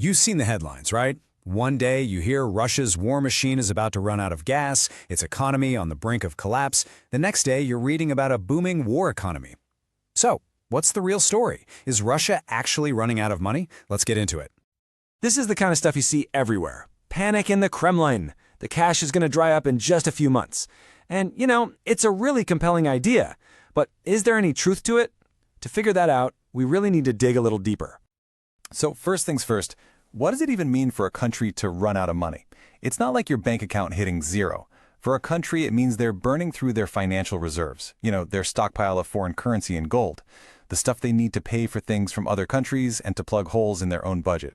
You've seen the headlines, right? One day you hear Russia's war machine is about to run out of gas, its economy on the brink of collapse. The next day you're reading about a booming war economy. So, what's the real story? Is Russia actually running out of money? Let's get into it. This is the kind of stuff you see everywhere. Panic in the Kremlin. The cash is going to dry up in just a few months. And, it's a really compelling idea. But is there any truth to it? To figure that out, we really need to dig a little deeper. So first things first, what does it even mean for a country to run out of money? It's not like your bank account hitting zero. For a country, it means they're burning through their financial reserves, their stockpile of foreign currency and gold, the stuff they need to pay for things from other countries and to plug holes in their own budget.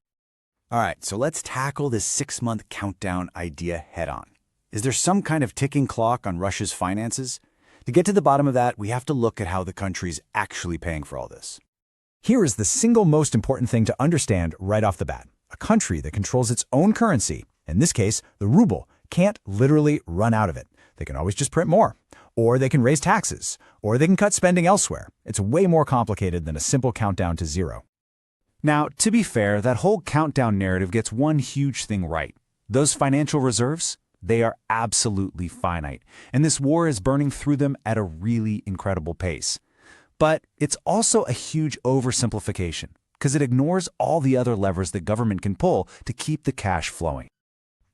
All right, so let's tackle this 6-month countdown idea head on. Is there some kind of ticking clock on Russia's finances? To get to the bottom of that, we have to look at how the country's actually paying for all this. Here is the single most important thing to understand right off the bat. A country that controls its own currency, in this case, the ruble, can't literally run out of it. They can always just print more, or they can raise taxes, or they can cut spending elsewhere. It's way more complicated than a simple countdown to zero. Now, to be fair, that whole countdown narrative gets one huge thing right. Those financial reserves, they are absolutely finite, and this war is burning through them at a really incredible pace. But it's also a huge oversimplification, because it ignores all the other levers the government can pull to keep the cash flowing.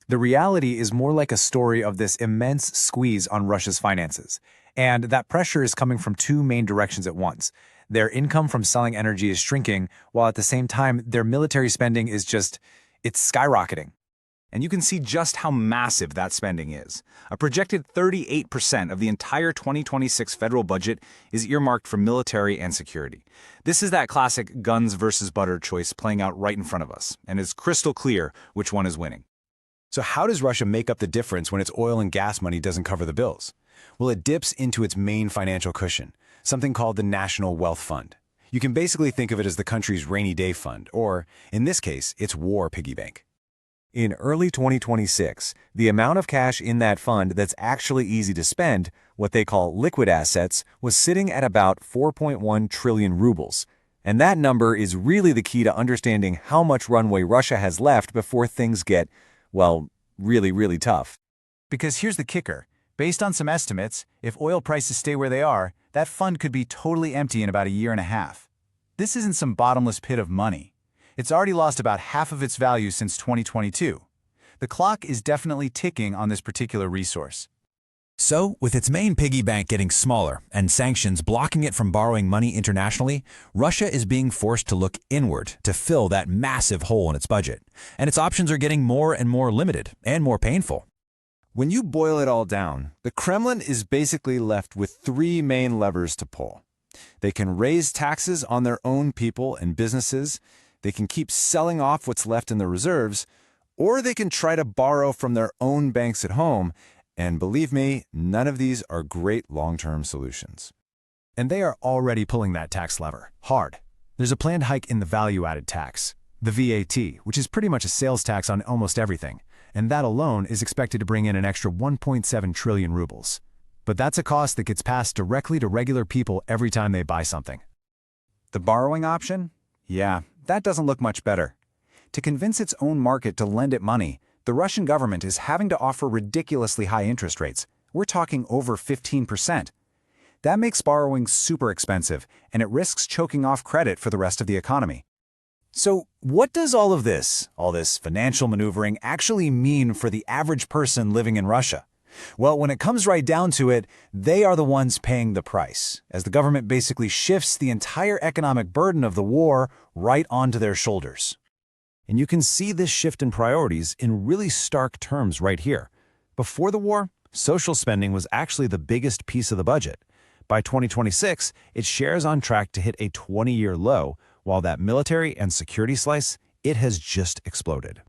The reality is more like a story of this immense squeeze on Russia's finances, and that pressure is coming from two main directions at once. Their income from selling energy is shrinking, while at the same time, their military spending is it's skyrocketing. And you can see just how massive that spending is. A projected 38% of the entire 2026 federal budget is earmarked for military and security. This is that classic guns versus butter choice playing out right in front of us, and it's crystal clear which one is winning. So how does Russia make up the difference when its oil and gas money doesn't cover the bills? Well, it dips into its main financial cushion, something called the National Wealth Fund. You can basically think of it as the country's rainy day fund, or, in this case, its war piggy bank. In early 2026, the amount of cash in that fund that's actually easy to spend, what they call liquid assets, was sitting at about 4.1 trillion rubles. And that number is really the key to understanding how much runway Russia has left before things get, really, really tough. Because here's the kicker. Based on some estimates, if oil prices stay where they are, that fund could be totally empty in about a year and a half. This isn't some bottomless pit of money. It's already lost about half of its value since 2022. The clock is definitely ticking on this particular resource. So, with its main piggy bank getting smaller and sanctions blocking it from borrowing money internationally, Russia is being forced to look inward to fill that massive hole in its budget. And its options are getting more and more limited and more painful. When you boil it all down, the Kremlin is basically left with three main levers to pull. They can raise taxes on their own people and businesses, they can keep selling off what's left in the reserves, or they can try to borrow from their own banks at home, and believe me, none of these are great long-term solutions. And they are already pulling that tax lever, hard. There's a planned hike in the value-added tax, the VAT, which is pretty much a sales tax on almost everything, and that alone is expected to bring in an extra 1.7 trillion rubles. But that's a cost that gets passed directly to regular people every time they buy something. The borrowing option? Yeah, that doesn't look much better. To convince its own market to lend it money, the Russian government is having to offer ridiculously high interest rates. We're talking over 15%. That makes borrowing super expensive, and it risks choking off credit for the rest of the economy. So what does all this financial maneuvering, actually mean for the average person living in Russia? Well, when it comes right down to it, they are the ones paying the price, as the government basically shifts the entire economic burden of the war right onto their shoulders. And you can see this shift in priorities in really stark terms right here. Before the war, social spending was actually the biggest piece of the budget. By 2026, its share is on track to hit a 20-year low, while that military and security slice, it has just exploded.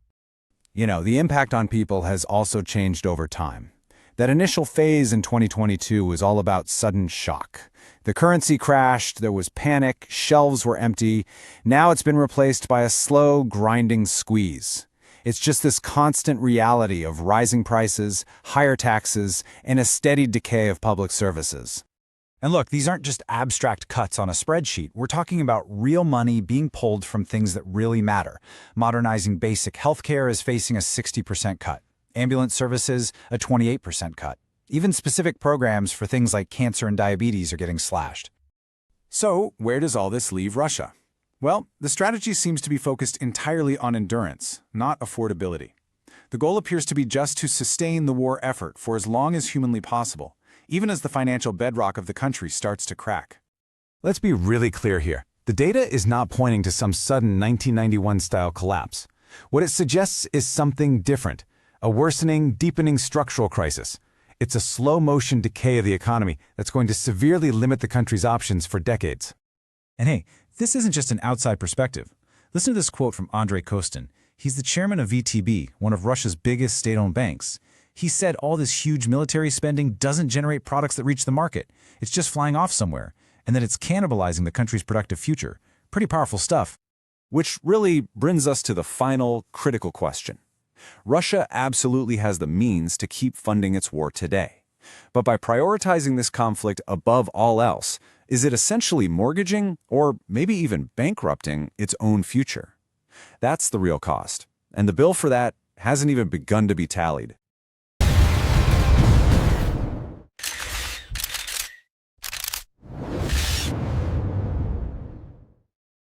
The impact on people has also changed over time. That initial phase in 2022 was all about sudden shock. The currency crashed, there was panic, shelves were empty. Now it's been replaced by a slow, grinding squeeze. It's just this constant reality of rising prices, higher taxes, and a steady decay of public services. And look, these aren't just abstract cuts on a spreadsheet. We're talking about real money being pulled from things that really matter. Modernizing basic healthcare is facing a 60% cut. Ambulance services, a 28% cut. Even specific programs for things like cancer and diabetes are getting slashed. So, where does all this leave Russia? Well, the strategy seems to be focused entirely on endurance, not affordability. The goal appears to be just to sustain the war effort for as long as humanly possible, even as the financial bedrock of the country starts to crack. Let's be really clear here. The data is not pointing to some sudden 1991-style collapse. What it suggests is something different, a worsening, deepening structural crisis. It's a slow-motion decay of the economy that's going to severely limit the country's options for decades. And hey, this isn't just an outside perspective. Listen to this quote from Andrei Kostin. He's the chairman of VTB, one of Russia's biggest state-owned banks. He said all this huge military spending doesn't generate products that reach the market. It's just flying off somewhere, and that it's cannibalizing the country's productive future. Pretty powerful stuff. Which really brings us to the final critical question. Russia absolutely has the means to keep funding its war today. But by prioritizing this conflict above all else, is it essentially mortgaging, or maybe even bankrupting, its own future? That's the real cost, and the bill for that hasn't even begun to be tallied.